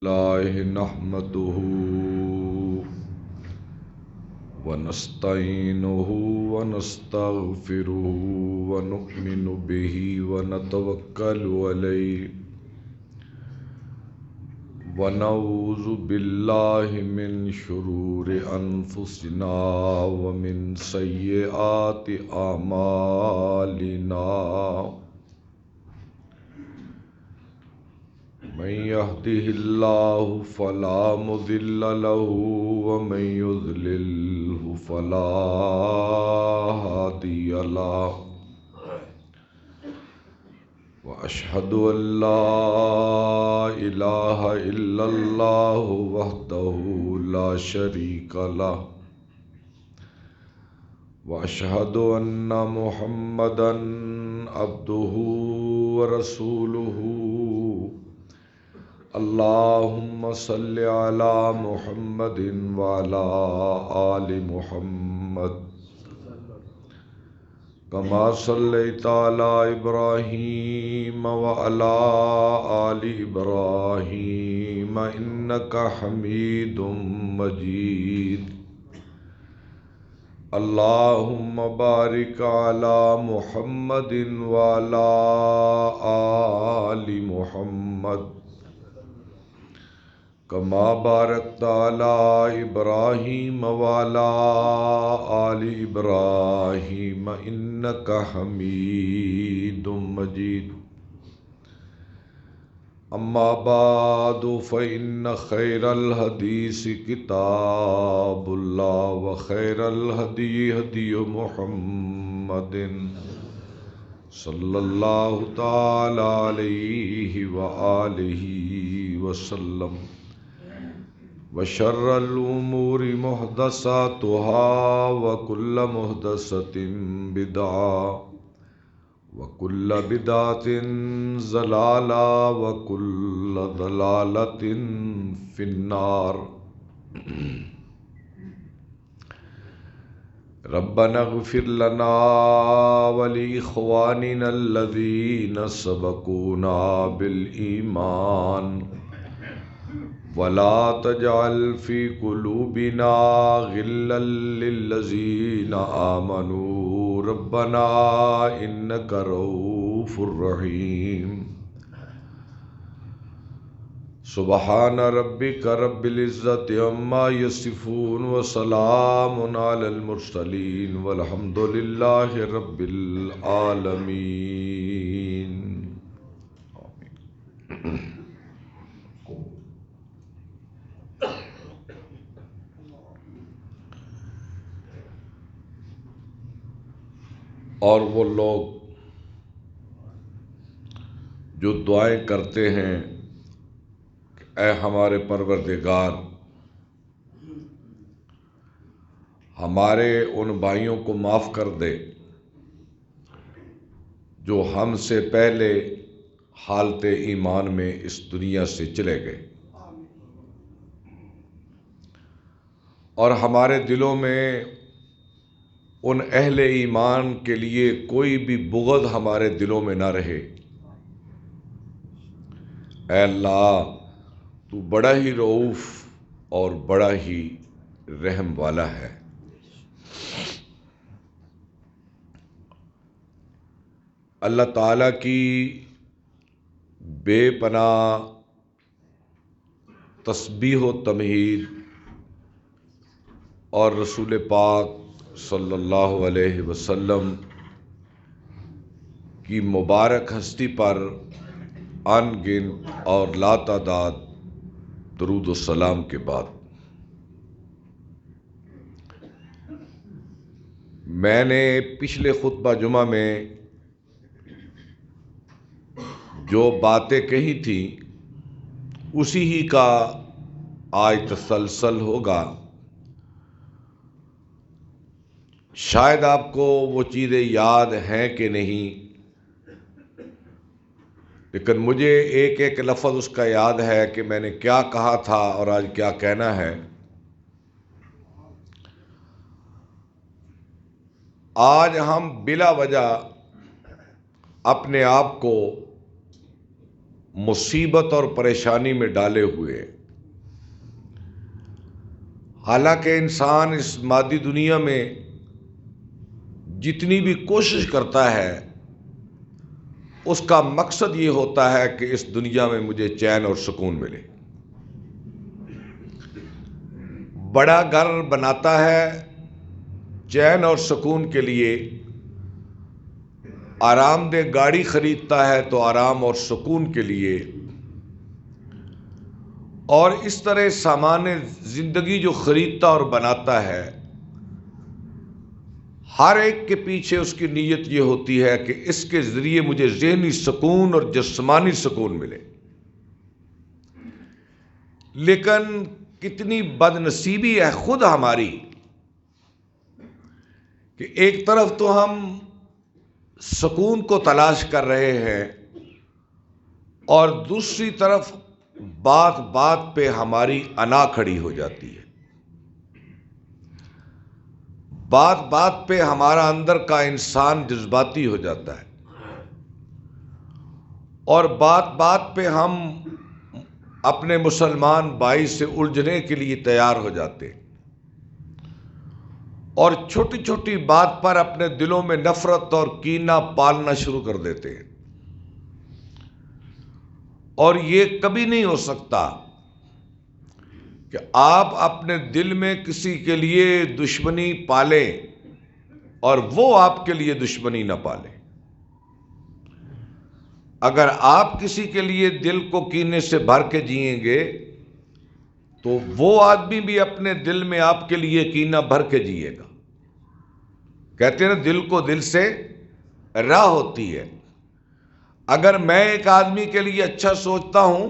الله نحمده ونستعينه ونستغفره ونؤمن به ونتوكل عليه ونعوذ بالله من شرور أنفسنا ومن سيئات أعمالنا من يهده الله فلا مضل له ومن يضلله فلا هادي له وأشهد أن لا إله إلا الله وحده لا شريك له وأشهد أن محمدًا عبده ورسوله اللهم صل على محمد وعلى آل محمد كما صليت على إبراهيم وعلى آل إبراهيم إنك حميد مجيد اللهم بارك على محمد وعلى آل محمد كما باركت على إبراهيم وعلى آل إبراهيم إنك حميد مجيد أما بعد فإن خير الحديث كتاب الله وخير الهدي هدي محمد صلى الله تعالى عليه وآله وسلم وشر الأمور محدثاتها وكل محدثة بدعة وكل بدعة ضلالة وكل ضلالة في النار ربنا اغفر لنا ولإخواننا الذين سبقونا بالإيمان ولا تجعل في قلوبنا غلا للذين آمنوا ربنا إنك رؤوف رحيم سبحان ربك رب العزة عما يصفون وسلام على المرسلين والحمد لله رب العالمين. اور وہ لوگ جو دعائیں کرتے ہیں اے ہمارے پروردگار ہمارے ان بھائیوں کو معاف کر دے جو ہم سے پہلے حالت ایمان میں اس دنیا سے چلے گئے اور ہمارے دلوں میں ان اہل ایمان کے لیے کوئی بھی بغض ہمارے دلوں میں نہ رہے. اے اللہ تو بڑا ہی رؤوف اور بڑا ہی رحم والا ہے. اللہ تعالیٰ کی بے پناہ تسبیح و تمجید اور رسول پاک صلی اللہ علیہ وسلم کی مبارک ہستی پر ان گنت اور لاتعداد درود و سلام کے بعد میں نے پچھلے خطبہ جمعہ میں جو باتیں کہی تھیں اسی ہی کا آج تسلسل ہوگا. شاید آپ کو وہ چیزیں یاد ہیں کہ نہیں لیکن مجھے ایک ایک لفظ اس کا یاد ہے کہ میں نے کیا کہا تھا اور آج کیا کہنا ہے. آج ہم بلا وجہ اپنے آپ کو مصیبت اور پریشانی میں ڈالے ہوئے۔ حالانکہ انسان اس مادی دنیا میں جتنی بھی کوشش کرتا ہے اس کا مقصد یہ ہوتا ہے کہ اس دنیا میں مجھے چین اور سکون ملے۔ بڑا گھر بناتا ہے چین اور سکون کے لیے، آرام دہ گاڑی خریدتا ہے تو آرام اور سکون کے لیے، اور اس طرح سامان زندگی جو خریدتا اور بناتا ہے، ہر ایک کے پیچھے اس کی نیت یہ ہوتی ہے کہ اس کے ذریعے مجھے ذہنی سکون اور جسمانی سکون ملے۔ لیکن کتنی بد نصیبی ہے خود ہماری کہ ایک طرف تو ہم سکون کو تلاش کر رہے ہیں اور دوسری طرف بات بات پہ ہماری انا کھڑی ہو جاتی ہے۔ بات بات پہ ہمارا اندر کا انسان جذباتی ہو جاتا ہے، اور بات بات پہ ہم اپنے مسلمان بھائی سے الجھنے کے لیے تیار ہو جاتے ہیں، اور چھوٹی چھوٹی بات پر اپنے دلوں میں نفرت اور کینہ پالنا شروع کر دیتے ہیں۔ اور یہ کبھی نہیں ہو سکتا کہ آپ اپنے دل میں کسی کے لیے دشمنی پالیں اور وہ آپ کے لیے دشمنی نہ پالے۔ اگر آپ کسی کے لیے دل کو کینے سے بھر کے جئیں گے تو وہ آدمی بھی اپنے دل میں آپ کے لیے کینہ بھر کے جیے گا۔ کہتے ہیں نا، دل کو دل سے راہ ہوتی ہے۔ اگر میں ایک آدمی کے لیے اچھا سوچتا ہوں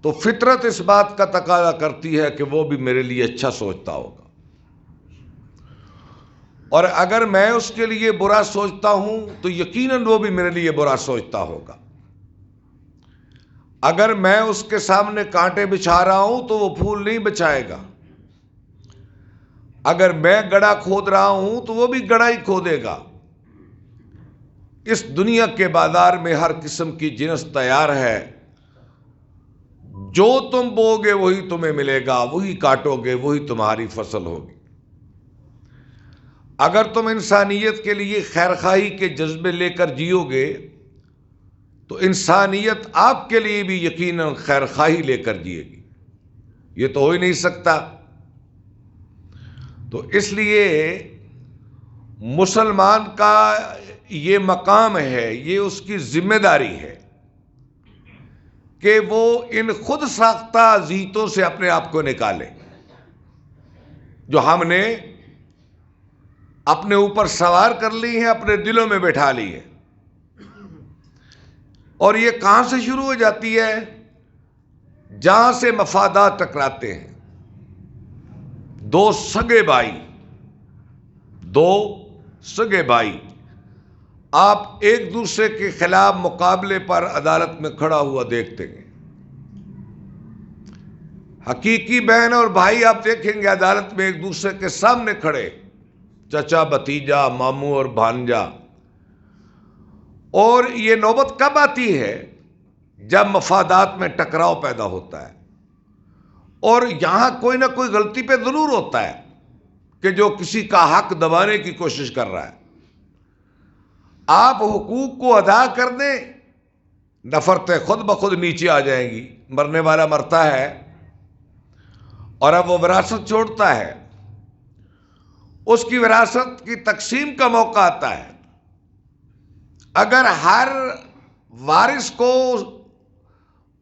تو فطرت اس بات کا تقاضا کرتی ہے کہ وہ بھی میرے لیے اچھا سوچتا ہوگا، اور اگر میں اس کے لیے برا سوچتا ہوں تو یقیناً وہ بھی میرے لیے برا سوچتا ہوگا۔ اگر میں اس کے سامنے کانٹے بچھا رہا ہوں تو وہ پھول نہیں بچھائے گا۔ اگر میں گڑھا کھود رہا ہوں تو وہ بھی گڑھا ہی کھودے گا۔ اس دنیا کے بازار میں ہر قسم کی جنس تیار ہے، جو تم بوگے وہی تمہیں ملے گا، وہی کاٹو گے وہی تمہاری فصل ہوگی۔ اگر تم انسانیت کے لیے خیرخواہی کے جذبے لے کر جیو گے تو انسانیت آپ کے لیے بھی یقیناً خیرخواہی لے کر جیے گی۔ یہ تو ہو ہی نہیں سکتا۔ تو اس لیے مسلمان کا یہ مقام ہے، یہ اس کی ذمہ داری ہے کہ وہ ان خود ساختہ زیتوں سے اپنے آپ کو نکالے جو ہم نے اپنے اوپر سوار کر لی ہیں، اپنے دلوں میں بٹھا لی ہے۔ اور یہ کہاں سے شروع ہو جاتی ہے؟ جہاں سے مفادات ٹکراتے ہیں۔ دو سگے بھائی آپ ایک دوسرے کے خلاف مقابلے پر عدالت میں کھڑا ہوا دیکھتے ہیں۔ حقیقی بہن اور بھائی آپ دیکھیں گے عدالت میں ایک دوسرے کے سامنے کھڑے، چچا بھتیجا، ماموں اور بھانجا۔ اور یہ نوبت کب آتی ہے؟ جب مفادات میں ٹکراؤ پیدا ہوتا ہے، اور یہاں کوئی نہ کوئی غلطی پہ ضرور ہوتا ہے کہ جو کسی کا حق دبانے کی کوشش کر رہا ہے۔ آپ حقوق کو ادا کر دیں، نفرتیں خود بخود نیچے آ جائیں گی۔ مرنے والا مرتا ہے اور اب وہ وراثت چھوڑتا ہے، اس کی وراثت کی تقسیم کا موقع آتا ہے۔ اگر ہر وارث کو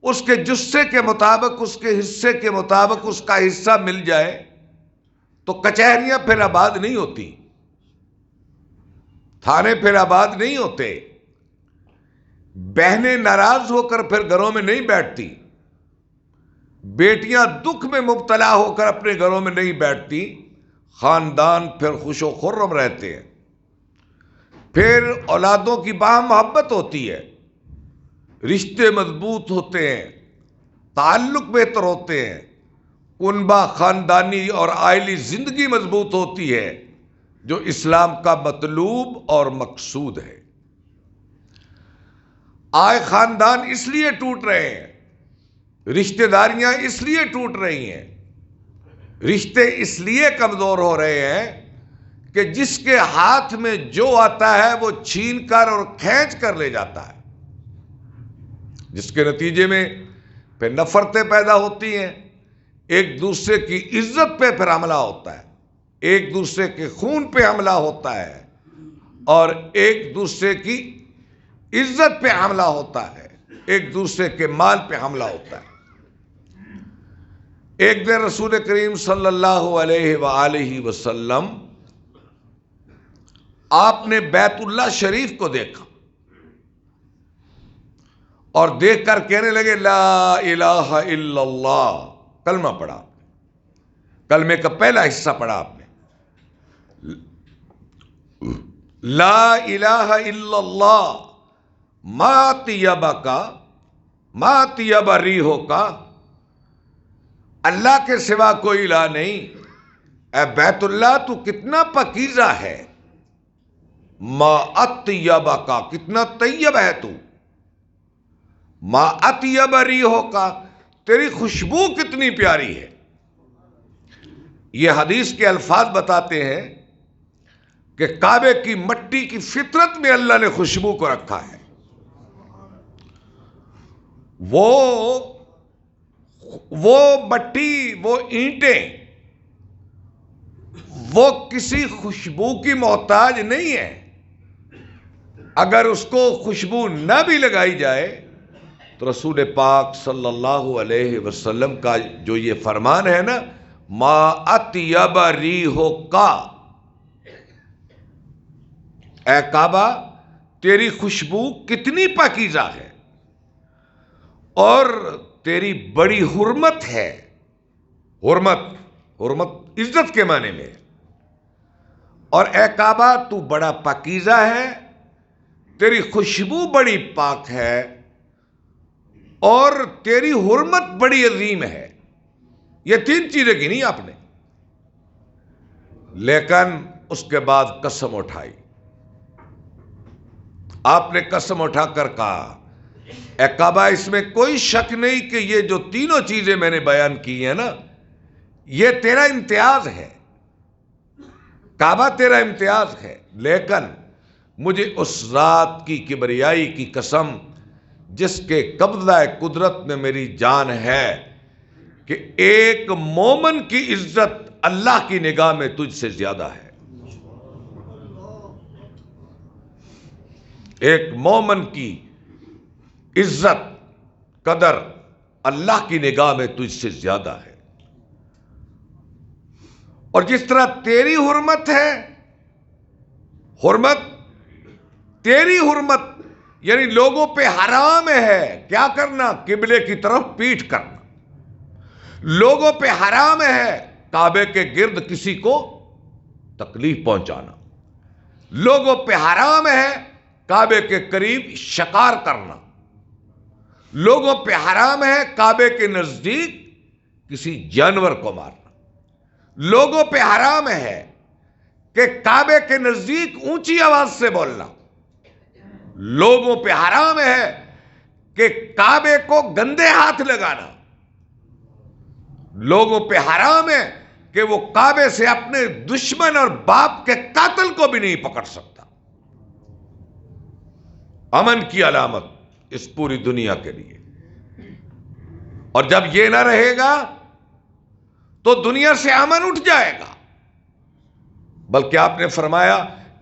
اس کے جثے کے مطابق، اس کے حصے کے مطابق اس کا حصہ مل جائے تو کچہریاں پھر آباد نہیں ہوتی، تھانے پھر آباد نہیں ہوتے، بہنیں ناراض ہو کر پھر گھروں میں نہیں بیٹھتی، بیٹیاں دکھ میں مبتلا ہو کر اپنے گھروں میں نہیں بیٹھتی، خاندان پھر خوش و خرم رہتے ہیں، پھر اولادوں کی باہم محبت ہوتی ہے، رشتے مضبوط ہوتے ہیں، تعلق بہتر ہوتے ہیں، کنبہ، خاندانی اور عائلی زندگی مضبوط ہوتی ہے، جو اسلام کا مطلوب اور مقصود ہے۔ آئے خاندان اس لیے ٹوٹ رہے ہیں، رشتہ داریاں اس لیے ٹوٹ رہی ہیں، رشتے اس لیے کمزور ہو رہے ہیں کہ جس کے ہاتھ میں جو آتا ہے وہ چھین کر اور کھینچ کر لے جاتا ہے، جس کے نتیجے میں پھر نفرتیں پیدا ہوتی ہیں، ایک دوسرے کی عزت پہ پھر حملہ ہوتا ہے، ایک دوسرے کے خون پہ حملہ ہوتا ہے، اور ایک دوسرے کی عزت پہ حملہ ہوتا ہے، ایک دوسرے کے مال پہ حملہ ہوتا ہے۔ ایک دن رسول کریم صلی اللہ علیہ وآلہ وسلم آپ نے بیت اللہ شریف کو دیکھا اور دیکھ کر کہنے لگے لا الہ الا اللہ، کلمہ پڑھا آپ نے، کلمے کا پہلا حصہ پڑھا آپ نے، لا الہ الا اللہ ما طیبکا ما طیب ریحکا، اللہ کے سوا کوئی الہ نہیں، اے بیت اللہ تو کتنا پاکیزہ ہے، ما اطیبکا کتنا طیب ہے تو، ما اطیب ریحکا تیری خوشبو کتنی پیاری ہے۔ یہ حدیث کے الفاظ بتاتے ہیں کہ کعبے کی مٹی کی فطرت میں اللہ نے خوشبو کو رکھا ہے، وہ مٹی، وہ اینٹیں، وہ کسی خوشبو کی محتاج نہیں ہے، اگر اس کو خوشبو نہ بھی لگائی جائے تو رسول پاک صلی اللہ علیہ وسلم کا جو یہ فرمان ہے نا، ما اطیب ریحکا، اے کعبہ تیری خوشبو کتنی پاکیزہ ہے اور تیری بڑی حرمت ہے، حرمت عزت کے معنی میں، اور اے کعبہ تو بڑا پاکیزہ ہے، تیری خوشبو بڑی پاک ہے اور تیری حرمت بڑی عظیم ہے۔ یہ تین چیزیں گنی آپ نے، لیکن اس کے بعد قسم اٹھائی، آپ نے قسم اٹھا کر کہا اے کعبہ اس میں کوئی شک نہیں کہ یہ جو تینوں چیزیں میں نے بیان کی ہیں نا، یہ تیرا امتیاز ہے، کعبہ تیرا امتیاز ہے، لیکن مجھے اس ذات کی کبریائی کی قسم جس کے قبضہ قدرت میں میری جان ہے کہ ایک مومن کی عزت اللہ کی نگاہ میں تجھ سے زیادہ ہے، ایک مومن کی عزت قدر اللہ کی نگاہ میں تجھ سے زیادہ ہے، اور جس طرح تیری حرمت ہے، حرمت تیری حرمت یعنی لوگوں پہ حرام ہے کیا کرنا، قبلے کی طرف پیٹھ کرنا، لوگوں پہ حرام ہے کعبے کے گرد کسی کو تکلیف پہنچانا، لوگوں پہ حرام ہے کعبے کے قریب شکار کرنا، لوگوں پہ حرام ہے کعبے کے نزدیک کسی جانور کو مارنا، لوگوں پہ حرام ہے کہ کعبے کے نزدیک اونچی آواز سے بولنا، لوگوں پہ حرام ہے کہ کعبے کو گندے ہاتھ لگانا، لوگوں پہ حرام ہے کہ وہ کعبے سے اپنے دشمن اور باپ کے قاتل کو بھی نہیں پکڑ سکتا۔ امن کی علامت اس پوری دنیا کے لیے، اور جب یہ نہ رہے گا تو دنیا سے امن اٹھ جائے گا، بلکہ آپ نے فرمایا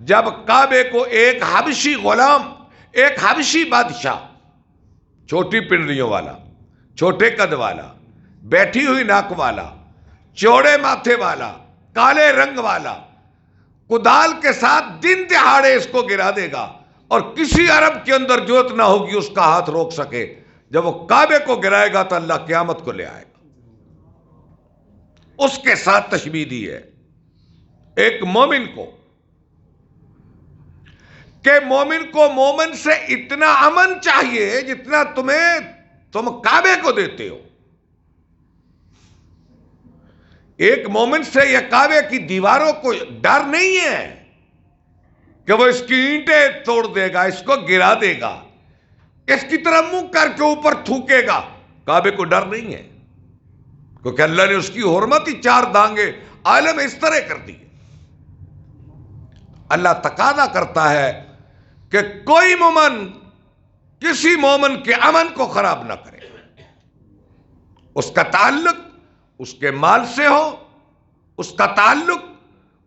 جب کعبے کو ایک حبشی غلام، ایک حبشی بادشاہ، چھوٹی پنڈلیوں والا، چھوٹے قد والا، بیٹھی ہوئی ناک والا، چوڑے ماتھے والا، کالے رنگ والا، کدال کے ساتھ دن دہاڑے اس کو گرا دے گا، اور کسی عرب کے اندر جرات نہ ہوگی اس کا ہاتھ روک سکے، جب وہ کعبے کو گرائے گا تو اللہ قیامت کو لے آئے گا۔ اس کے ساتھ تشبیہ دی ہے ایک مومن کو، کہ مومن کو مومن سے اتنا امن چاہیے جتنا تم کعبے کو دیتے ہو۔ ایک مومن سے یہ کعبے کی دیواروں کو ڈر نہیں ہے کہ وہ اس کی اینٹیں توڑ دے گا، اس کو گرا دے گا، اس کی طرح منہ کر کے اوپر تھوکے گا، کعبے کو ڈر نہیں ہے، کیونکہ اللہ نے اس کی حرمت ہی 4 دانگیں عالم اس طرح کر دی۔ اللہ تقاضا کرتا ہے کہ کوئی مومن کسی مومن کے امن کو خراب نہ کرے، اس کا تعلق اس کے مال سے ہو، اس کا تعلق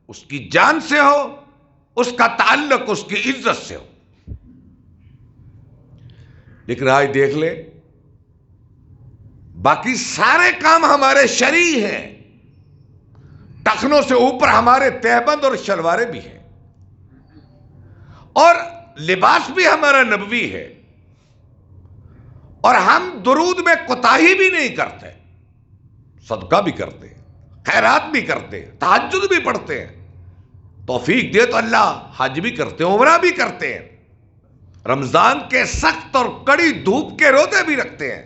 اس کی جان سے ہو، اس کا تعلق اس کی عزت سے ہو۔ لیکن آج دیکھ لے، باقی سارے کام ہمارے شرعی ہیں، ٹخنوں سے اوپر ہمارے تہبند اور شلواریں بھی ہیں، اور لباس بھی ہمارا نبوی ہے، اور ہم درود میں کوتاہی بھی نہیں کرتے، صدقہ بھی کرتے ہیں، خیرات بھی کرتے ہیں، تہجد بھی پڑھتے ہیں، توفیق دے تو اللہ حج بھی کرتے ہیں، عمرہ بھی کرتے ہیں، رمضان کے سخت اور کڑی دھوپ کے روزے بھی رکھتے ہیں،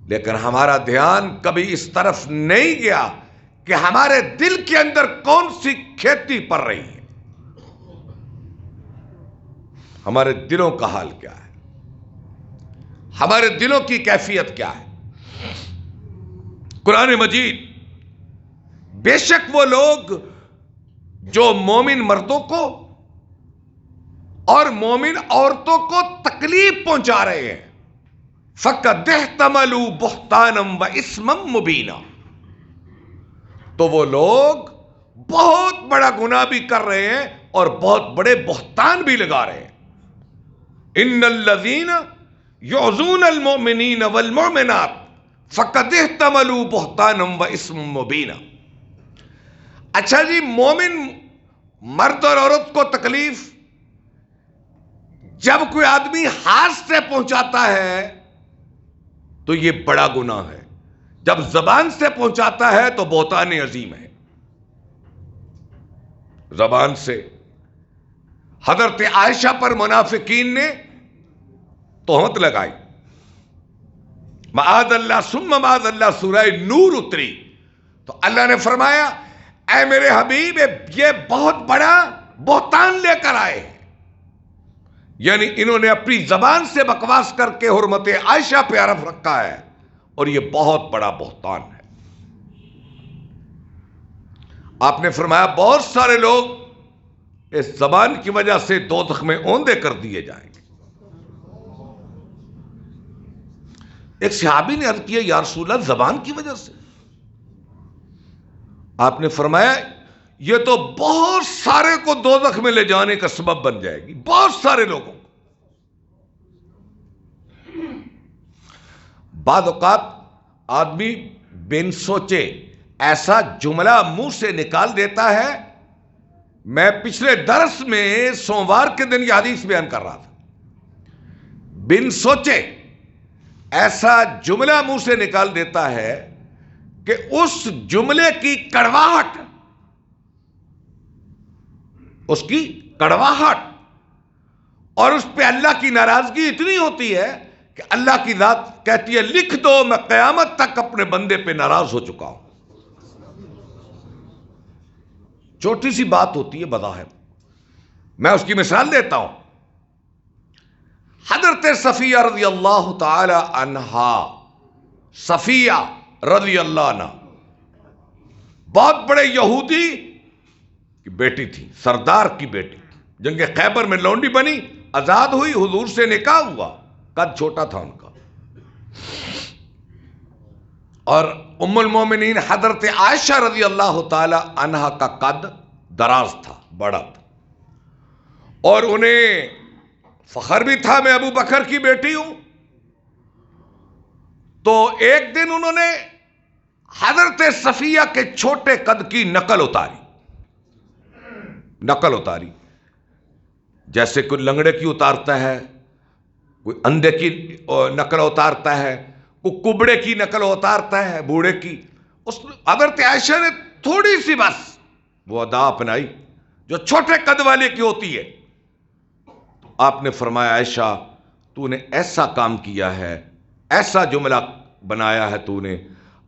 لیکن ہمارا دھیان کبھی اس طرف نہیں گیا کہ ہمارے دل کے اندر کون سی کھیتی پڑ رہی ہے، ہمارے دلوں کا حال کیا ہے، ہمارے دلوں کی کیفیت کیا ہے۔ قرآن مجید بے شک وہ لوگ جو مومن مردوں کو اور مومن عورتوں کو تکلیف پہنچا رہے ہیں، فَقَدِ احْتَمَلُوا بُهْتَانًا وَإِثْمًا مُبِينًا، تو وہ لوگ بہت بڑا گناہ بھی کر رہے ہیں اور بہت بڑے بہتان بھی لگا رہے ہیں۔ إِنَّ الَّذِينَ يُعْذُونَ الْمُؤْمِنِينَ وَالْمُؤْمِنَاتِ فَقَدِ احْتَمَلُوا بُهْتَانًا وَإِثْمًا مُبِينًا۔ اچھا جی، مومن مرد اور عورت کو تکلیف جب کوئی آدمی ہاتھ سے پہنچاتا ہے تو یہ بڑا گناہ ہے، جب زبان سے پہنچاتا ہے تو بہتان عظیم ہے۔ زبان سے حضرت عائشہ پر منافقین نے تہمت لگائی، معاذ اللہ ثم معاذ اللہ، سورہ نور اتری تو اللہ نے فرمایا اے میرے حبیب، یہ بہت بڑا بہتان لے کر آئے ہیں، یعنی انہوں نے اپنی زبان سے بکواس کر کے حرمت عائشہ پہ عرف رکھا ہے، اور یہ بہت بڑا بہتان ہے۔ آپ نے فرمایا بہت سارے لوگ اس زبان کی وجہ سے دوزخ میں اوندے کر دیے جائیں گے۔ ایک صحابی نے عرض کیا یا رسول اللہ، زبان کی وجہ سے؟ آپ نے فرمایا یہ تو بہت سارے کو دوزخ میں لے جانے کا سبب بن جائے گی، بہت سارے لوگوں کو۔ بعض اوقات آدمی بن سوچے ایسا جملہ منہ سے نکال دیتا ہے۔ میں پچھلے درس میں سوموار کے دن یہ حدیث بیان کر رہا تھا، بن سوچے ایسا جملہ منہ سے نکال دیتا ہے کہ اس جملے کی کڑواہٹ، اس کی کڑواہٹ اور اس پہ اللہ کی ناراضگی اتنی ہوتی ہے کہ اللہ کی ذات کہتی ہے لکھ دو میں قیامت تک اپنے بندے پہ ناراض ہو چکا ہوں۔ چھوٹی سی بات ہوتی ہے بظاہر، میں اس کی مثال دیتا ہوں۔ حضرت صفیہ رضی اللہ تعالی عنہا، صفیہ رضی اللہ عنہ بہت بڑے یہودی کی بیٹی تھی، سردار کی بیٹی، جنگ خیبر میں لونڈی بنی، آزاد ہوئی، حضور سے نکاح ہوا، قد چھوٹا تھا ان کا، اور ام المومنین حضرت عائشہ رضی اللہ تعالی عنہا کا قد دراز تھا، بڑا تھا، اور انہیں فخر بھی تھا میں ابو بکر کی بیٹی ہوں۔ تو ایک دن انہوں نے حضرت صفیہ کے چھوٹے قد کی نقل اتاری، جیسے کوئی لنگڑے کی اتارتا ہے، کوئی اندھے کی نقل اتارتا ہے، کوئی کبڑے کی نقل اتارتا ہے، بوڑھے کی۔ اس حضرت عائشہ نے تھوڑی سی بس وہ ادا اپنائی جو چھوٹے قد والے کی ہوتی ہے۔ آپ نے فرمایا عائشہ تو نے ایسا کام کیا ہے، ایسا جملہ بنایا ہے تو نے،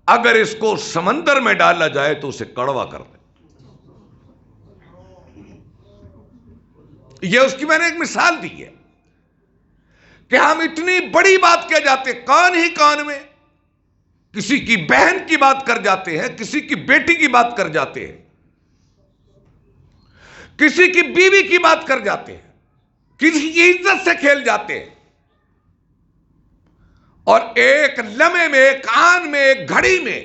اگر اس کو سمندر میں ڈالا جائے تو اسے کڑوا کر دے۔ یہ اس کی میں نے ایک مثال دی ہے کہ ہم اتنی بڑی بات کہہ جاتے، کان ہی کان میں کسی کی بہن کی بات کر جاتے ہیں، کسی کی بیٹی کی بات کر جاتے ہیں، کسی کی بیوی کی بات کر جاتے ہیں، کسی کی عزت سے کھیل جاتے ہیں، اور ایک لمحے میں، ایک آن میں، ایک گھڑی میں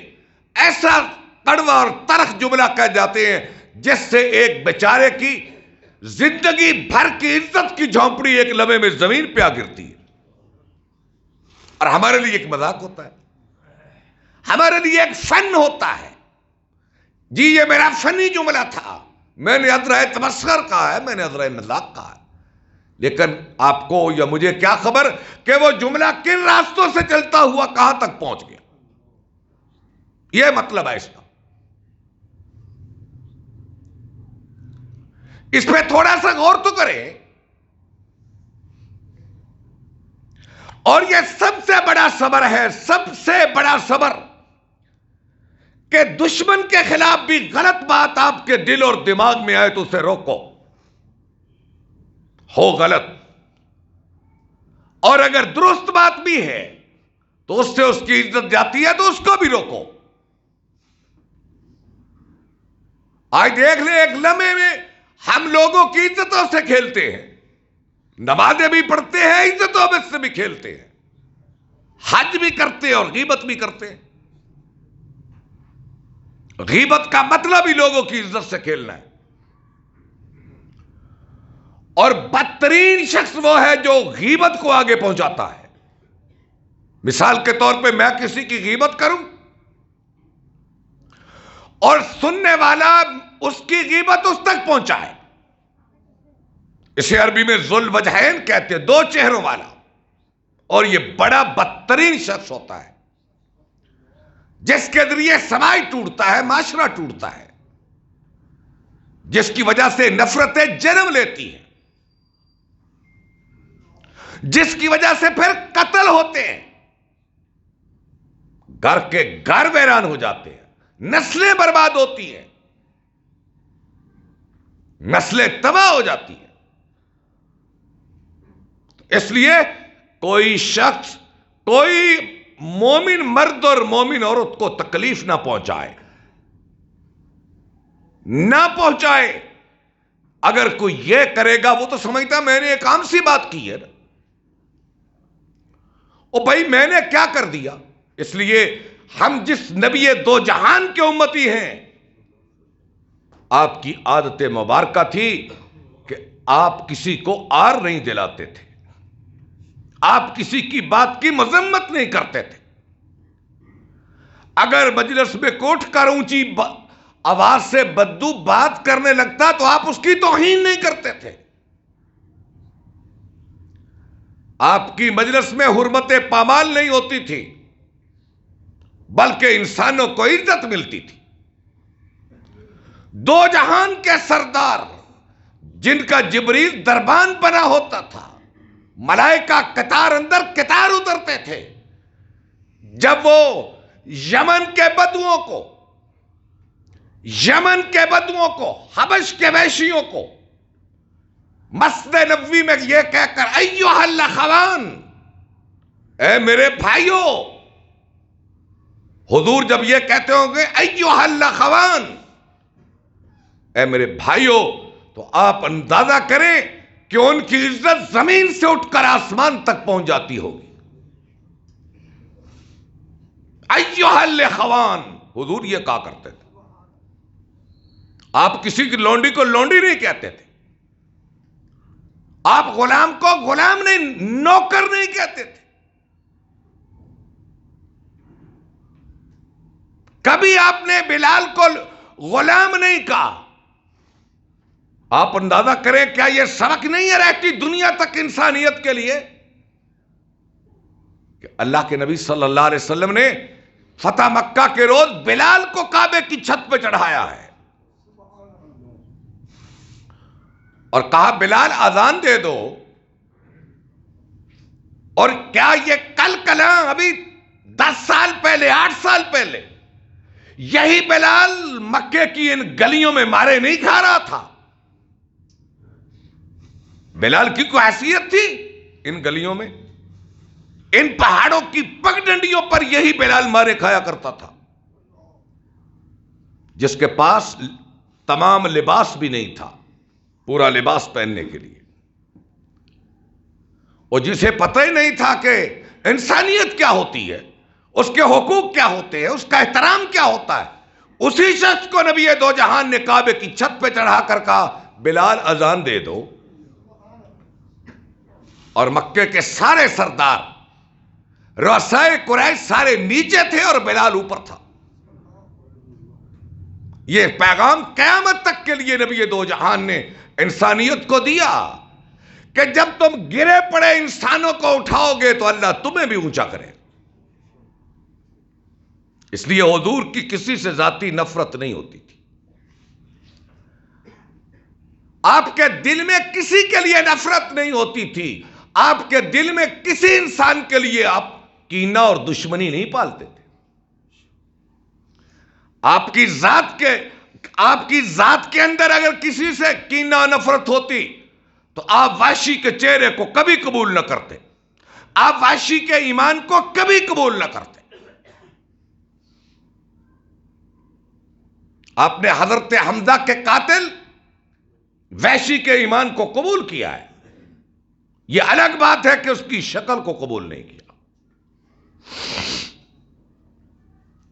ایسا کڑوا اور تلخ جملہ کہہ جاتے ہیں جس سے ایک بیچارے کی زندگی بھر کی عزت کی جھونپڑی ایک لمحے میں زمین پہ آ گرتی ہے۔ اور ہمارے لیے ایک مذاق ہوتا ہے، ہمارے لیے ایک فن ہوتا ہے، جی یہ میرا فنی جملہ تھا، میں نے ادرائے تمسخر کہا ہے، میں نے ادرائے مذاق کہا ہے، لیکن آپ کو یا مجھے کیا خبر کہ وہ جملہ کن راستوں سے چلتا ہوا کہاں تک پہنچ گیا۔ یہ مطلب ہے اس کا۔ اس پہ تھوڑا سا غور تو کریں۔ اور یہ سب سے بڑا صبر ہے، سب سے بڑا صبر، کہ دشمن کے خلاف بھی غلط بات آپ کے دل اور دماغ میں آئے تو اسے روکو، ہو غلط، اور اگر درست بات بھی ہے تو اس سے اس کی عزت جاتی ہے تو اس کو بھی روکو۔ آج دیکھ لیں، ایک لمحے میں ہم لوگوں کی عزتوں سے کھیلتے ہیں، نمازیں بھی پڑھتے ہیں، عزتوں میں سے بھی کھیلتے ہیں، حج بھی کرتے ہیں اور غیبت بھی کرتے ہیں۔ غیبت کا مطلب ہی لوگوں کی عزت سے کھیلنا ہے۔ اور بدترین شخص وہ ہے جو غیبت کو آگے پہنچاتا ہے۔ مثال کے طور پہ میں کسی کی غیبت کروں اور سننے والا اس کی غیبت اس تک پہنچائے، اسے عربی میں ذو الوجہین کہتے ہیں، دو چہروں والا، اور یہ بڑا بدترین شخص ہوتا ہے جس کے ذریعے سماج ٹوٹتا ہے، معاشرہ ٹوٹتا ہے، جس کی وجہ سے نفرتیں جنم لیتی ہیں، جس کی وجہ سے پھر قتل ہوتے ہیں، گھر کے گھر ویران ہو جاتے ہیں، نسلیں برباد ہوتی ہیں، نسلیں تباہ ہو جاتی ہیں۔ اس لیے کوئی شخص، کوئی مومن مرد اور مومن عورت کو تکلیف نہ پہنچائے، نہ پہنچائے۔ اگر کوئی یہ کرے گا وہ تو سمجھتا میں نے ایک عام سی بات کی ہے نا، او بھائی میں نے کیا کر دیا؟ اس لیے ہم جس نبی دو جہان کے امتی ہیں، آپ کی عادت مبارکہ تھی کہ آپ کسی کو آر نہیں دلاتے تھے، آپ کسی کی بات کی مذمت نہیں کرتے تھے۔ اگر مجلس میں کوٹ کر اونچی آواز سے بدو بات کرنے لگتا تو آپ اس کی توہین نہیں کرتے تھے۔ آپ کی مجلس میں حرمت پامال نہیں ہوتی تھی، بلکہ انسانوں کو عزت ملتی تھی۔ دو جہان کے سردار جن کا جبریل دربان بنا ہوتا تھا، ملائکہ قطار اندر قطار اترتے تھے، جب وہ یمن کے بدوؤں کو، حبش کے ویشیوں کو مسجد نبوی میں یہ کہہ کر ایھا الاخوان، اے میرے بھائیوں، حضور جب یہ کہتے ہوں گے ایھا الاخوان، اے میرے بھائیوں، تو آپ اندازہ کریں کہ ان کی عزت زمین سے اٹھ کر آسمان تک پہنچ جاتی ہوگی۔ ایھا الاخوان، حضور یہ کہا کرتے تھے۔ آپ کسی کی لونڈی کو لونڈی نہیں کہتے تھے، آپ غلام کو غلام نہیں، نوکر نہیں کہتے تھے، کبھی آپ نے بلال کو غلام نہیں کہا۔ آپ اندازہ کریں کیا یہ سبق نہیں ہے رہتی دنیا تک انسانیت کے لیے کہ اللہ کے نبی صلی اللہ علیہ وسلم نے فتح مکہ کے روز بلال کو کعبے کی چھت پہ چڑھایا ہے اور کہا بلال اذان دے دو، اور کیا یہ کل کلاں ابھی 10 سال پہلے، 8 سال پہلے یہی بلال مکے کی ان گلیوں میں مارے نہیں کھا رہا تھا؟ بلال کی کوئی حیثیت تھی ان گلیوں میں؟ ان پہاڑوں کی پگڈنڈیوں پر یہی بلال مارے کھایا کرتا تھا، جس کے پاس تمام لباس بھی نہیں تھا پورا لباس پہننے کے لیے، اور جسے پتہ ہی نہیں تھا کہ انسانیت کیا ہوتی ہے، اس کے حقوق کیا ہوتے ہیں، اس کا احترام کیا ہوتا ہے، اسی شخص کو نبی دو جہان نے کعبے کی چھت پہ چڑھا کر کہا بلال اذان دے دو، اور مکے کے سارے سردار رؤسائے قریش سارے نیچے تھے اور بلال اوپر تھا۔ یہ پیغام قیامت تک کے لیے نبی دو جہان نے انسانیت کو دیا کہ جب تم گرے پڑے انسانوں کو اٹھاؤ گے تو اللہ تمہیں بھی اونچا کرے۔ اس لیے حضور کی کسی سے ذاتی نفرت نہیں ہوتی تھی، آپ کے دل میں کسی کے لیے نفرت نہیں ہوتی تھی، آپ کے دل میں کسی انسان کے لیے آپ کینہ اور دشمنی نہیں پالتے تھے۔ آپ کی ذات کے اندر اگر کسی سے کینہ اور نفرت ہوتی تو آپ وحشی کے چہرے کو کبھی قبول نہ کرتے، آپ وحشی کے ایمان کو کبھی قبول نہ کرتے۔ آپ نے حضرت حمزہ کے قاتل وحشی کے ایمان کو قبول کیا ہے، یہ الگ بات ہے کہ اس کی شکل کو قبول نہیں کیا۔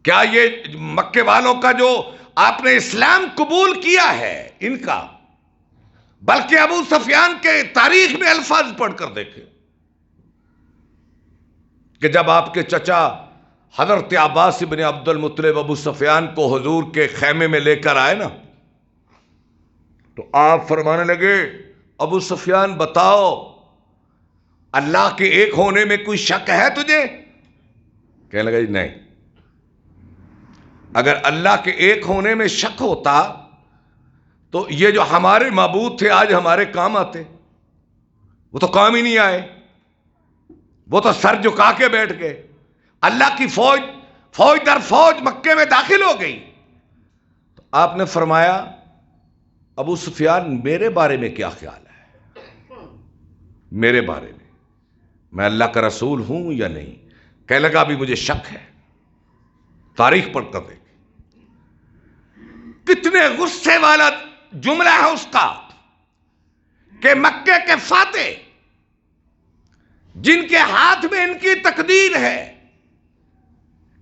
کیا یہ مکے والوں کا جو آپ نے اسلام قبول کیا ہے ان کا، بلکہ ابو سفیان کے تاریخ میں الفاظ پڑھ کر دیکھیں کہ جب آپ کے چچا حضرت عباس بن عبد المطلب ابو سفیان کو حضور کے خیمے میں لے کر آئے نا، تو آپ فرمانے لگے ابو سفیان بتاؤ اللہ کے ایک ہونے میں کوئی شک ہے تجھے؟ کہنے لگا جی نہیں، اگر اللہ کے ایک ہونے میں شک ہوتا تو یہ جو ہمارے معبود تھے آج ہمارے کام آتے، وہ تو کام ہی نہیں آئے، وہ تو سر جھکا کے بیٹھ گئے۔ اللہ کی فوج در فوج مکے میں داخل ہو گئی۔ تو آپ نے فرمایا ابو سفیان میرے بارے میں کیا خیال ہے؟ میرے بارے میں اللہ کا رسول ہوں یا نہیں؟ کہنے لگا ابھی مجھے شک ہے، تاریخ پڑھ کر دیکھ۔ کتنے غصے والا جملہ ہے اس کا کہ مکے کے فاتح جن کے ہاتھ میں ان کی تقدیر ہے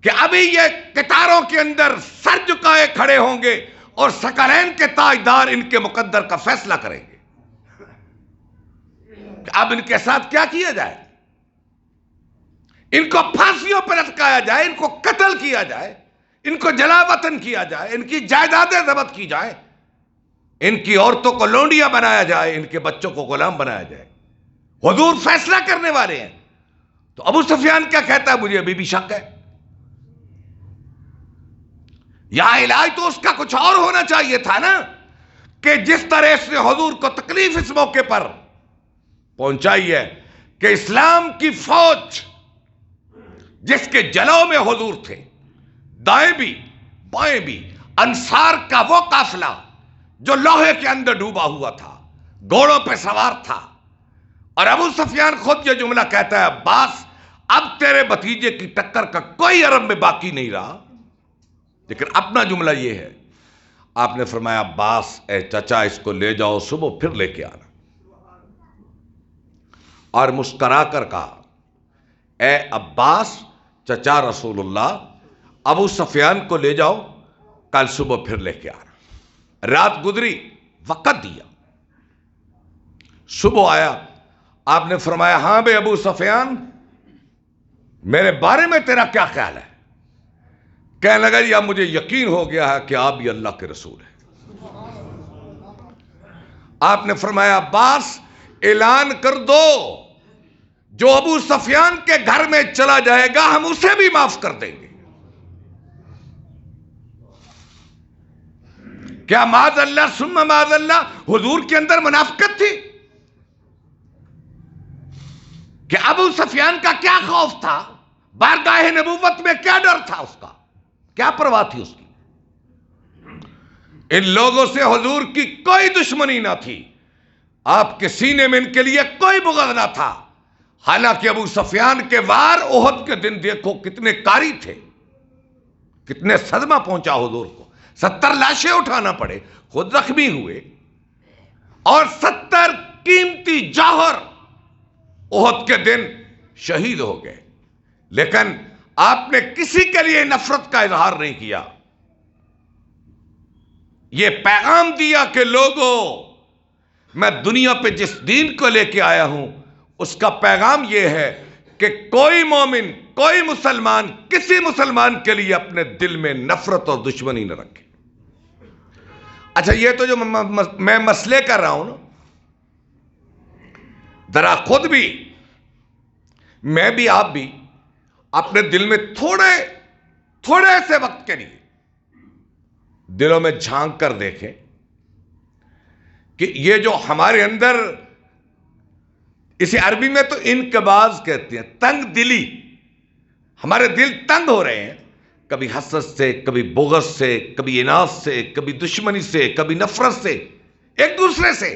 کہ ابھی یہ قطاروں کے اندر سر جھکائے کھڑے ہوں گے اور ثقلین کے تاجدار ان کے مقدر کا فیصلہ کریں گے کہ اب ان کے ساتھ کیا کیا جائے، ان کو پھانسیوں پر لٹکایا جائے، ان کو قتل کیا جائے، ان کو جلا وطن کیا جائے، ان کی جائیدادیں ضبط کی جائیں، ان کی عورتوں کو لونڈیاں بنایا جائے، ان کے بچوں کو غلام بنایا جائے۔ حضور فیصلہ کرنے والے ہیں۔ تو ابو سفیان کیا کہتا ہے؟ مجھے ابھی بھی شک ہے۔ یا علاج تو اس کا کچھ اور ہونا چاہیے تھا نا، کہ جس طرح سے حضور کو تکلیف اس موقع پر پہنچائی ہے کہ اسلام کی فوج جس کے جلوں میں حضور تھے، دائیں بھی بائیں بھی، انصار کا وہ قافلہ جو لوہے کے اندر ڈوبا ہوا تھا، گھوڑوں پہ سوار تھا، اور ابو سفیان خود یہ جملہ کہتا ہے عباس اب تیرے بھتیجے کی ٹکر کا کوئی عرب میں باقی نہیں رہا۔ لیکن اپنا جملہ یہ ہے، آپ نے فرمایا عباس اے چچا اس کو لے جاؤ، صبح پھر لے کے آنا، اور مسکرا کر کہا اے عباس چچا رسول اللہ ابو سفیان کو لے جاؤ، کل صبح پھر لے کے آنا۔ رات گزری، وقت دیا، صبح آیا، آپ نے فرمایا ہاں بے ابو سفیان میرے بارے میں تیرا کیا خیال ہے؟ کہنے لگا جی اب مجھے یقین ہو گیا ہے کہ آپ بھی اللہ کے رسول ہیں۔ آپ نے فرمایا عباس اعلان کر دو جو ابو سفیان کے گھر میں چلا جائے گا ہم اسے بھی معاف کر دیں گے۔ کیا معاذ اللہ ثم معاذ اللہ حضور کے اندر منافقت تھی؟ کہ ابو سفیان کا کیا خوف تھا؟ بارگاہ نبوت میں کیا ڈر تھا اس کا؟ کیا پرواہ تھی اس کی؟ ان لوگوں سے حضور کی کوئی دشمنی نہ تھی، آپ کے سینے میں ان کے لیے کوئی بغض نہ تھا۔ حالانکہ ابو سفیان کے وار احد کے دن دیکھو کتنے کاری تھے، کتنے صدمہ پہنچا حضور کو، 70 لاشیں اٹھانا پڑے، خود زخمی ہوئے، اور 70 قیمتی جوہر احد کے دن شہید ہو گئے، لیکن آپ نے کسی کے لیے نفرت کا اظہار نہیں کیا۔ یہ پیغام دیا کہ لوگوں، میں دنیا پہ جس دین کو لے کے آیا ہوں اس کا پیغام یہ ہے کہ کوئی مومن، کوئی مسلمان کسی مسلمان کے لیے اپنے دل میں نفرت اور دشمنی نہ رکھے۔ اچھا، یہ تو جو میں مسئلے کر رہا ہوں نا، ذرا خود بھی، میں بھی، آپ بھی اپنے دل میں تھوڑے سے وقت کے لیے دلوں میں جھانک کر دیکھیں کہ یہ جو ہمارے اندر، اسے عربی میں تو انقباض کہتے ہیں، تنگ دلی، ہمارے دل تنگ ہو رہے ہیں، کبھی حسد سے، کبھی بغض سے، کبھی اناد سے، کبھی دشمنی سے، کبھی نفرت سے، ایک دوسرے سے،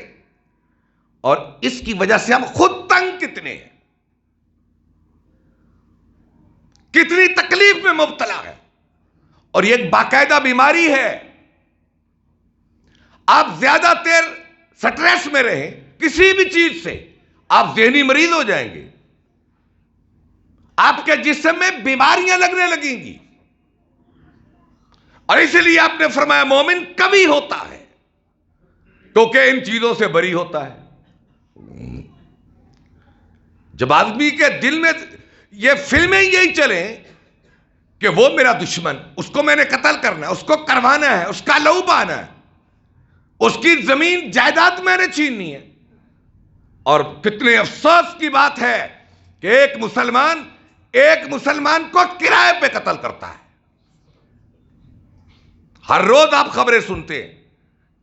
اور اس کی وجہ سے ہم خود تنگ کتنے ہیں، کتنی تکلیف میں مبتلا ہے، اور یہ ایک باقاعدہ بیماری ہے۔ آپ زیادہ دیر سٹریس میں رہیں کسی بھی چیز سے، آپ ذہنی مریض ہو جائیں گے، آپ کے جسم میں بیماریاں لگنے لگیں گی، اور اسی لیے آپ نے فرمایا مومن کبھی ہوتا ہے کیونکہ ان چیزوں سے بری ہوتا ہے۔ جب آدمی کے دل میں یہ فلمیں یہی چلیں کہ وہ میرا دشمن، اس کو میں نے قتل کرنا ہے، اس کو کروانا ہے، اس کا لہو بہانا ہے، اس کی زمین جائیداد میں نے چھیننی ہے، اور کتنے افسوس کی بات ہے کہ ایک مسلمان کو کرائے پہ قتل کرتا ہے۔ ہر روز آپ خبریں سنتے ہیں،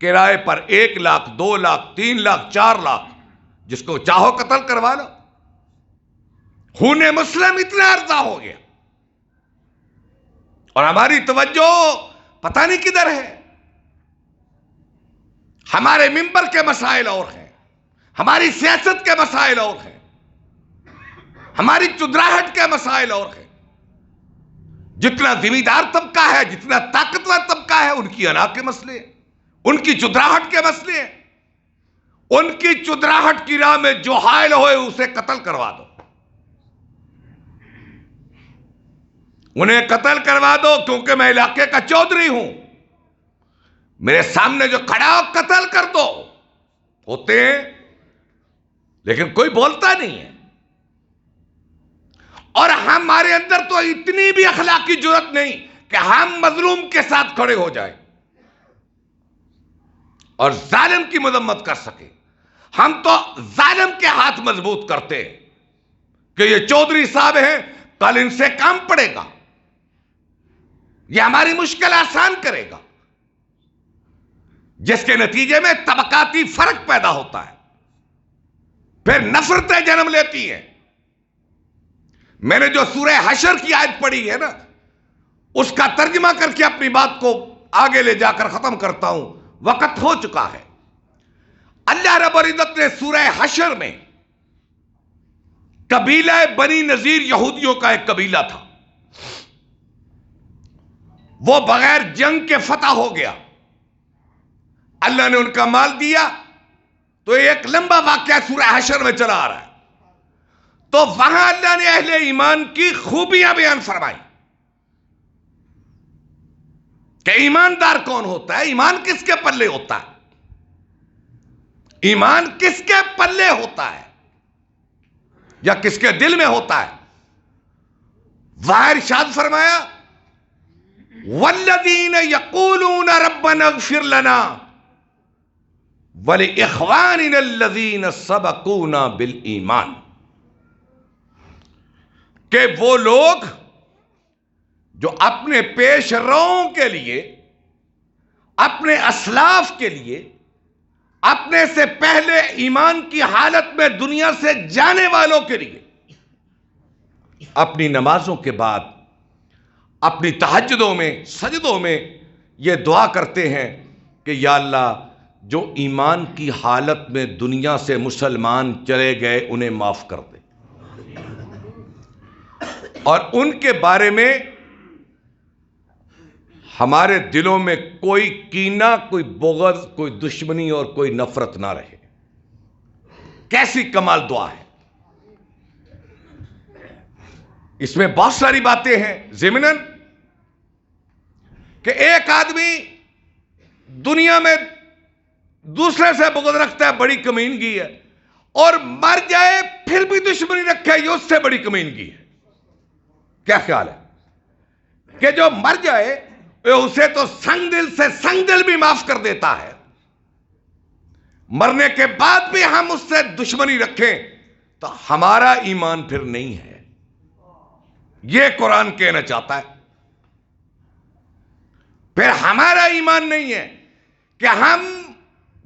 کرائے پر 1 لاکھ، 2 لاکھ، 3 لاکھ، 4 لاکھ، جس کو چاہو قتل کروا لو۔ خون مسلم اتنا ارزا ہو گیا، اور ہماری توجہ پتہ نہیں کدھر ہے۔ ہمارے ممبر کے مسائل اور ہیں، ہماری سیاست کے مسائل اور ہیں، ہماری چدراہٹ کے مسائل اور ہیں۔ جتنا ذمہ دار طبقہ ہے، جتنا طاقتور طبقہ ہے، ان کی انا کے مسئلے ہیں، ان کی چدراہٹ کے مسئلے ہیں۔ ان کی چدراہٹ کی راہ میں جو حائل ہوئے اسے قتل کروا دو، انہیں قتل کروا دو، کیونکہ میں علاقے کا چودھری ہوں، میرے سامنے جو کھڑا ہو قتل کر دو۔ ہوتے ہیں لیکن کوئی بولتا نہیں ہے، اور ہمارے اندر تو اتنی بھی اخلاقی جرات نہیں کہ ہم مظلوم کے ساتھ کھڑے ہو جائیں اور ظالم کی مذمت کر سکیں۔ ہم تو ظالم کے ہاتھ مضبوط کرتے ہیں کہ یہ چودھری صاحب ہیں، کل ان سے کام پڑے گا، یہ ہماری مشکل آسان کرے گا، جس کے نتیجے میں طبقاتی فرق پیدا ہوتا ہے، پھر نفرتیں جنم لیتی ہیں۔ میں نے جو سورہ حشر کی آیت پڑھی ہے نا، اس کا ترجمہ کر کے اپنی بات کو آگے لے جا کر ختم کرتا ہوں، وقت ہو چکا ہے۔ اللہ رب العزت نے سورہ حشر میں قبیلہ بنی نذیر، یہودیوں کا ایک قبیلہ تھا، وہ بغیر جنگ کے فتح ہو گیا، اللہ نے ان کا مال دیا، تو ایک لمبا واقعہ سورہ حشر میں چلا آ رہا ہے۔ تو وہاں اللہ نے اہل ایمان کی خوبیاں بیان فرمائی کہ ایماندار کون ہوتا ہے، ایمان کس کے پلے ہوتا ہے، ایمان کس کے پلے ہوتا ہے یا کس کے دل میں ہوتا ہے۔ وہاں ارشاد فرمایا والذین یقولون ربنا اغفر لنا ولاخواننا الذین سبقونا بالایمان، کہ وہ لوگ جو اپنے پیش روؤں کے لیے، اپنے اسلاف کے لیے، اپنے سے پہلے ایمان کی حالت میں دنیا سے جانے والوں کے لیے اپنی نمازوں کے بعد، اپنی تہجدوں میں، سجدوں میں یہ دعا کرتے ہیں کہ یا اللہ، جو ایمان کی حالت میں دنیا سے مسلمان چلے گئے انہیں معاف کر دے۔ اور ان کے بارے میں ہمارے دلوں میں کوئی کینہ، کوئی بغض، کوئی دشمنی اور کوئی نفرت نہ رہے۔ کیسی کمال دعا ہے! اس میں بہت ساری باتیں ہیں ضمناً کہ ایک آدمی دنیا میں دوسرے سے بغض رکھتا ہے، بڑی کمینگی ہے، اور مر جائے پھر بھی دشمنی رکھے، یہ اس سے بڑی کمینگی ہے۔ کیا خیال ہے کہ جو مر جائے اسے تو سنگ دل سے سنگ دل بھی معاف کر دیتا ہے، مرنے کے بعد بھی ہم اس سے دشمنی رکھیں تو ہمارا ایمان پھر نہیں ہے۔ یہ قرآن کہنا چاہتا ہے۔ پھر ہمارا ایمان نہیں ہے کہ ہم،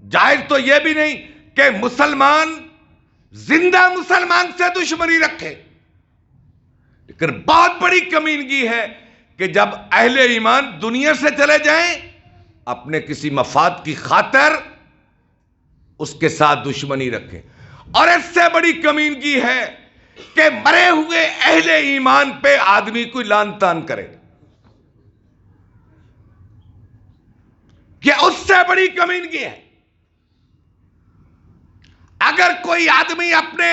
جائز تو یہ بھی نہیں کہ مسلمان زندہ مسلمان سے دشمنی رکھے، لیکن بہت بڑی کمینگی ہے کہ جب اہل ایمان دنیا سے چلے جائیں اپنے کسی مفاد کی خاطر اس کے ساتھ دشمنی رکھیں، اور اس سے بڑی کمینگی ہے کہ مرے ہوئے اہل ایمان پہ آدمی کوئی لان تان کرے، کہ اس سے بڑی کمینگی ہے۔ اگر کوئی آدمی اپنے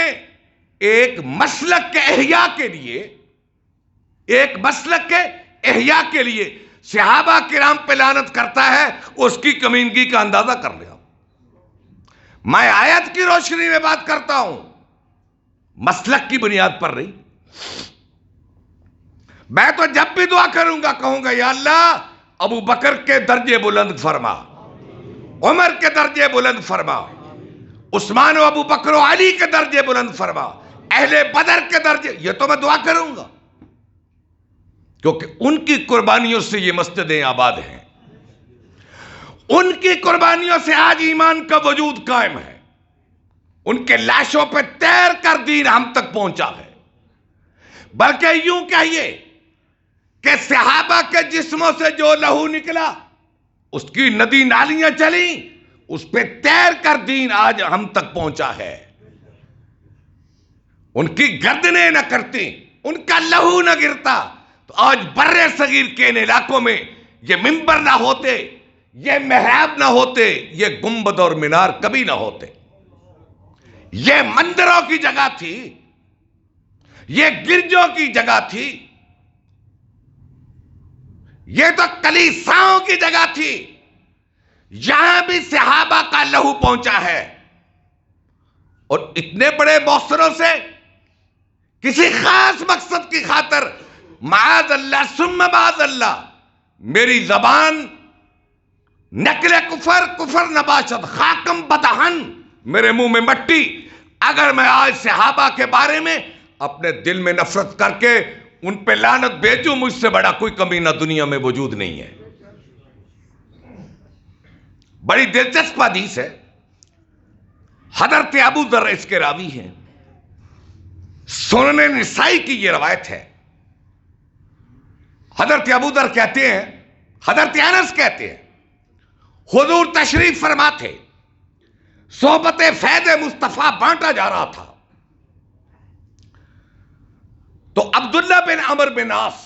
ایک مسلک کے احیاء کے لیے، ایک مسلک کے احیاء کے لیے صحابہ کرام پہ لعنت کرتا ہے، اس کی کمینگی کا اندازہ کر لیا۔ میں آیت کی روشنی میں بات کرتا ہوں، مسلک کی بنیاد پر نہیں۔ میں تو جب بھی دعا کروں گا کہوں گا یا اللہ ابو بکر کے درجے بلند فرما، عمر کے درجے بلند فرما، عثمان و ابو بکر و علی کے درجے بلند فرما، اہل بدر کے درجے، یہ تو میں دعا کروں گا، کیونکہ ان کی قربانیوں سے یہ مسجدیں آباد ہیں، ان کی قربانیوں سے آج ایمان کا وجود قائم ہے، ان کے لاشوں پہ تیر کر دین ہم تک پہنچا ہے۔ بلکہ یوں کہیے کہ صحابہ کے جسموں سے جو لہو نکلا، اس کی ندی نالیاں چلیں، اس پہ تیر کر دین آج ہم تک پہنچا ہے۔ ان کی گردنیں نہ کرتی، ان کا لہو نہ گرتا تو آج بر صغیر کے ان علاقوں میں یہ منبر نہ ہوتے، یہ محراب نہ ہوتے، یہ گنبد اور مینار کبھی نہ ہوتے۔ یہ مندروں کی جگہ تھی، یہ گرجوں کی جگہ تھی، یہ تو کلیساؤں کی جگہ تھی، یہاں بھی صحابہ کا لہو پہنچا ہے۔ اور اتنے بڑے محسنوں سے کسی خاص مقصد کی خاطر معاذ اللہ ثم معاذ اللہ میری زبان نقل کفر، کفر نباشد، خاکم بدہن، میرے منہ میں مٹی، اگر میں آج صحابہ کے بارے میں اپنے دل میں نفرت کر کے ان پہ لعنت بھیجوں، مجھ سے بڑا کوئی کمینہ دنیا میں موجود نہیں ہے۔ بڑی دلچسپ حدیث ہے، حضرت ابو ذر اس کے راوی ہیں، سنن نسائی کی یہ روایت ہے۔ حضرت ابو ذر کہتے ہیں، حضرت انس کہتے ہیں، حضور تشریف فرما تھے، صحبت فیض مصطفیٰ بانٹا جا رہا تھا، تو عبداللہ بن عمر بن عاص،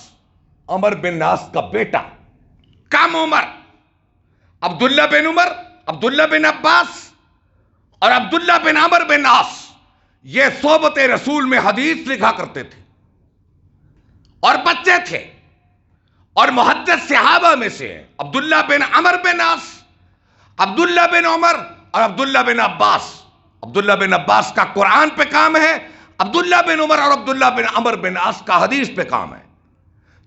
عمر بن عاص کا بیٹا، کم عمر، عبداللہ بن عمر، عبداللہ بن عباس اور عبداللہ بن عمر بن عاص، یہ صحبت رسول میں حدیث لکھا کرتے تھے اور بچے تھے، اور محدث صحابہ میں سے ہیں عبداللہ بن عمر بن عاص، عبداللہ بن عمر اور عبداللہ بن عباس۔ عبداللہ بن عباس کا قرآن پہ کام ہے، عبداللہ بن عمر اور عبداللہ بن عمر بن عاص کا حدیث پہ کام ہے۔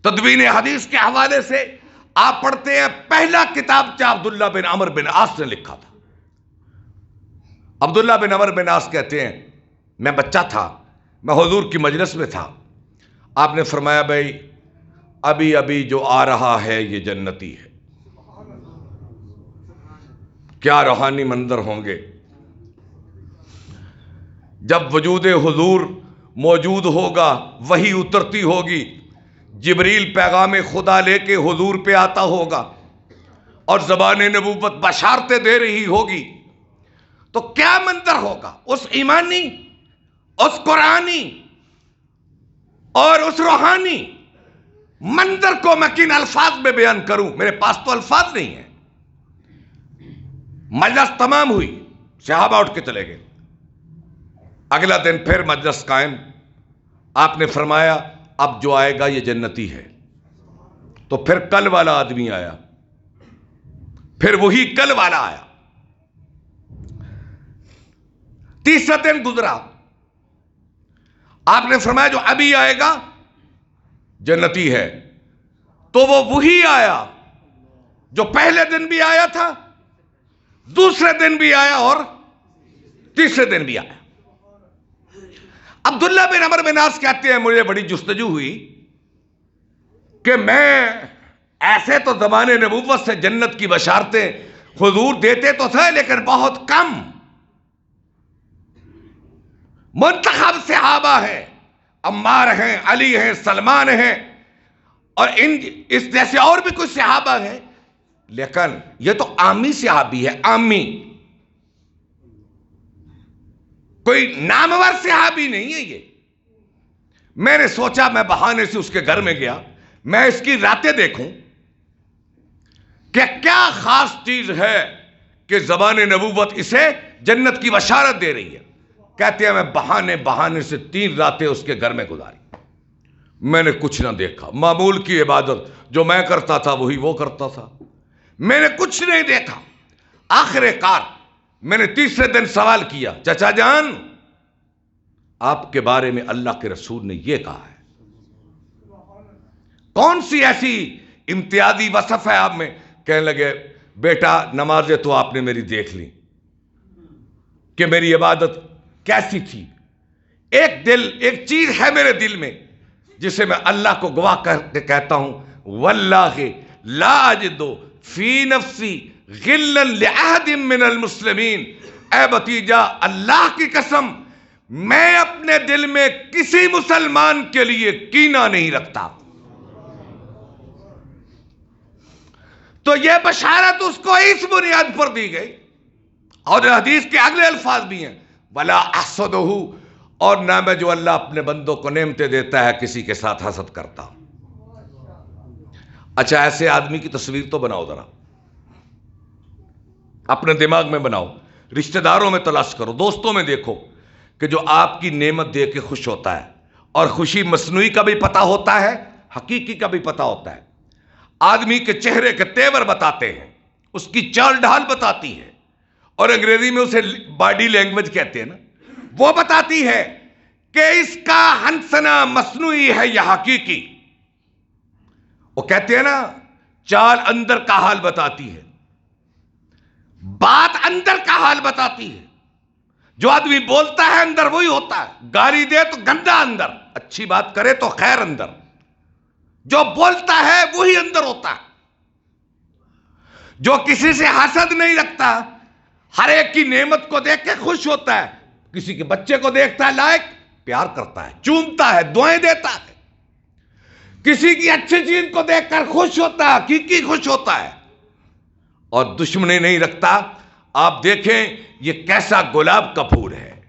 تدوین حدیث کے حوالے سے آپ پڑھتے ہیں، پہلا کتابچہ عبداللہ بن عمر بن عاص نے لکھا تھا۔ عبداللہ بن عمر بن عاص کہتے ہیں، میں بچہ تھا، میں حضور کی مجلس میں تھا، آپ نے فرمایا بھائی ابھی ابھی جو آ رہا ہے یہ جنتی ہے۔ کیا روحانی منظر ہوں گے جب وجود حضور موجود ہوگا، وحی اترتی ہوگی، جبریل پیغام خدا لے کے حضور پہ آتا ہوگا اور زبان نبوت بشارتیں دے رہی ہوگی، تو کیا منظر ہوگا اس ایمانی، اس قرآنی، اور اس روحانی منظر کو میں کن الفاظ میں بیان کروں، میرے پاس تو الفاظ نہیں ہیں۔ مجلس تمام ہوئی، صحابہ اٹھ کے چلے گئے۔ اگلا دن پھر مجلس قائم، آپ نے فرمایا اب جو آئے گا یہ جنتی ہے۔ تو پھر کل والا آدمی آیا، پھر وہی کل والا آیا۔ تیسرا دن گزرا، آپ نے فرمایا جو ابھی آئے گا جنتی ہے۔ تو وہ وہی آیا جو پہلے دن بھی آیا تھا، دوسرے دن بھی آیا اور تیسرے دن بھی آیا۔ عبداللہ بن عمرو بن عاص کہتے ہیں مجھے بڑی جستجو ہوئی کہ میں ایسے تو زمانے نبوت سے جنت کی بشارتیں حضور دیتے تو تھے لیکن بہت کم، منتخب صحابہ ہیں، عمار ہیں، علی ہیں، سلمان ہیں اور اس جیسے اور بھی کچھ صحابہ ہیں، لیکن یہ تو عامی صحابی ہے، عامی، کوئی نامور صحابی نہیں ہے یہ۔ میں نے سوچا میں بہانے سے اس کے گھر میں گیا، میں اس کی راتیں دیکھوں کہ کیا خاص چیز ہے کہ زبان نبوت اسے جنت کی بشارت دے رہی ہے۔ کہتے ہیں میں بہانے سے 3 راتیں اس کے گھر میں گزاری، میں نے کچھ نہ دیکھا، معمول کی عبادت جو میں کرتا تھا وہی وہ کرتا تھا، میں نے کچھ نہیں دیکھا۔ آخر کار میں نے تیسرے دن سوال کیا، چچا جان آپ کے بارے میں اللہ کے رسول نے یہ کہا ہے، کون سی ایسی امتیازی وصف ہے آپ میں؟ کہنے لگے بیٹا نمازیں تو آپ نے میری دیکھ لی کہ میری عبادت کیسی تھی۔ ایک چیز ہے میرے دل میں جسے میں اللہ کو گواہ کر کے کہتا ہوں، واللہ لا اجد فی نفسی غلا لأحد من المسلمین، اے بھتیجا اللہ کی قسم میں اپنے دل میں کسی مسلمان کے لیے کینہ نہیں رکھتا۔ تو یہ بشارت اس کو اس بنیاد پر دی گئی، اور حدیث کے اگلے الفاظ بھی ہیں، وَلَا أَحْسُدُهُ، اور نہ میں جو اللہ اپنے بندوں کو نعمتیں دیتا ہے کسی کے ساتھ حسد کرتا ہوں۔ اچھا ایسے آدمی کی تصویر تو بناؤ ذرا، اپنے دماغ میں بناؤ، رشتہ داروں میں تلاش کرو، دوستوں میں دیکھو کہ جو آپ کی نعمت دے کے خوش ہوتا ہے، اور خوشی مصنوعی کا بھی پتہ ہوتا ہے، حقیقی کا بھی پتہ ہوتا ہے۔ آدمی کے چہرے کے تیور بتاتے ہیں، اس کی چال ڈھال بتاتی ہے، اور انگریزی میں اسے باڈی لینگویج کہتے ہیں نا، وہ بتاتی ہے کہ اس کا ہنسنا مصنوعی ہے یا حقیقی۔ وہ کہتے ہیں نا چال اندر کا حال بتاتی ہے، بات اندر کا حال بتاتی ہے۔ جو آدمی بولتا ہے اندر وہی ہوتا ہے، گالی دے تو گندا اندر، اچھی بات کرے تو خیر اندر، جو بولتا ہے وہی اندر ہوتا ہے۔ جو کسی سے حسد نہیں رکھتا، ہر ایک کی نعمت کو دیکھ کے خوش ہوتا ہے، کسی کے بچے کو دیکھتا ہے لائق پیار کرتا ہے، چومتا ہے، دعائیں دیتا ہے، کسی کی اچھی چیز کو دیکھ کر خوش ہوتا ہے، حقیقی خوش ہوتا ہے، اور دشمنی نہیں رکھتا۔ آپ دیکھیں یہ کیسا گلاب کا پھول ہے،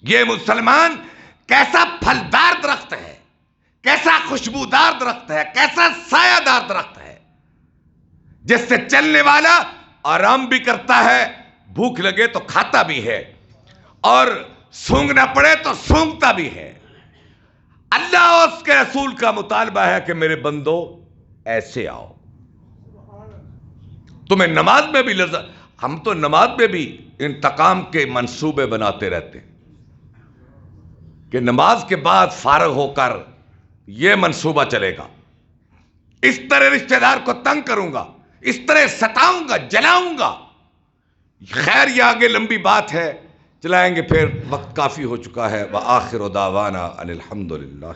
یہ مسلمان کیسا پھلدار درخت ہے، کیسا خوشبودار درخت ہے، کیسا سایہ دار درخت ہے، جس سے چلنے والا آرام بھی کرتا ہے، بھوک لگے تو کھاتا بھی ہے، اور سونگنا پڑے تو سونگتا بھی ہے۔ اللہ اور اس کے رسول کا مطالبہ ہے کہ میرے بندو ایسے آؤ۔ تمہیں نماز میں بھی لذت، ہم تو نماز میں بھی انتقام کے منصوبے بناتے رہتے ہیں کہ نماز کے بعد فارغ ہو کر یہ منصوبہ چلے گا، اس طرح رشتہ دار کو تنگ کروں گا، اس طرح ستاؤں گا، جلاؤں گا۔ خیر یہ آگے لمبی بات ہے، چلائیں گے، پھر وقت کافی ہو چکا ہے۔ وآخر دعوانا ان الحمد للہ۔